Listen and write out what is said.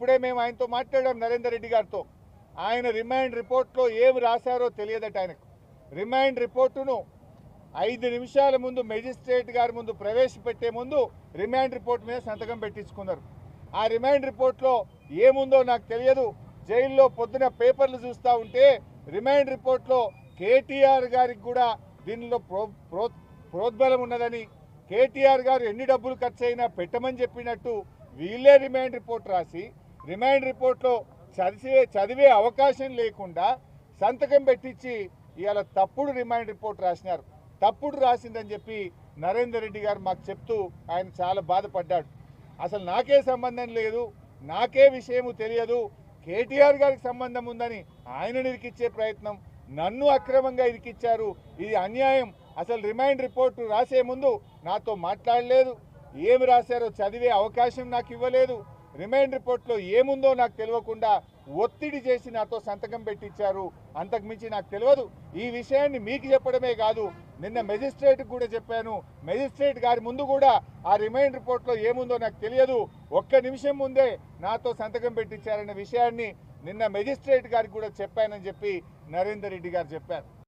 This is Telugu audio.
ఇప్పుడే మేము ఆయనతో మాట్లాడాం, నరేందర్ రెడ్డి గారితో. ఆయన రిమాండ్ రిపోర్ట్లో ఏమి రాశారో తెలియదట ఆయనకు. రిమాండ్ రిపోర్టును 5 నిమిషాల ముందు మెజిస్ట్రేట్ గారి ముందు ప్రవేశపెట్టే ముందు రిమాండ్ రిపోర్ట్ మీద సంతకం పెట్టించుకున్నారు. ఆ రిమాండ్ రిపోర్ట్లో ఏముందో నాకు తెలియదు. జైల్లో పొద్దున పేపర్లు చూస్తూ ఉంటే రిమాండ్ రిపోర్ట్లో కేటీఆర్ గారికి కూడా దీనిలో ప్రోద్బలం ఉన్నదని, కేటీఆర్ గారు ఎన్ని డబ్బులు ఖర్చు అయినా పెట్టమని చెప్పినట్టు వీళ్ళే రిమాండ్ రిపోర్ట్ రాసి, రిమాండ్ రిపోర్ట్లో చదివే అవకాశం లేకుండా సంతకం పెట్టించి ఇవాళ తప్పుడు రిమాండ్ రిపోర్ట్ రాసినారు. తప్పుడు రాసిందని చెప్పి నరేందర్ రెడ్డి గారు మాకు చెప్తూ ఆయన చాలా బాధపడ్డాడు. అసలు నాకే సంబంధం లేదు, నాకే విషయము తెలియదు, కేటీఆర్ గారికి సంబంధం ఉందని ఆయనను ఇరికిచ్చే ప్రయత్నం, నన్ను అక్రమంగా ఇరికిచ్చారు, ఇది అన్యాయం. అసలు రిమాండ్ రిపోర్టు రాసే ముందు నాతో మాట్లాడలేదు, ఏమి రాశారో చదివే అవకాశం నాకు ఇవ్వలేదు, రిమాండ్ రిపోర్ట్లో ఏముందో నాకు తెలియకుండా ఒత్తిడి చేసి నాతో సంతకం పెట్టించారు. అంతకుమించి నాకు తెలియదు. ఈ విషయాన్ని మీకు చెప్పడమే కాదు, నిన్న మెజిస్ట్రేట్కి కూడా చెప్పాను. మెజిస్ట్రేట్ గారి ముందు కూడా ఆ రిమాండ్ రిపోర్ట్లో ఏముందో నాకు తెలియదు, ఒక్క నిమిషం ముందే నాతో సంతకం పెట్టించారనే విషయాన్ని నిన్న మెజిస్ట్రేట్ గారికి కూడా చెప్పానని చెప్పి నరేందర్ రెడ్డి గారు చెప్పారు.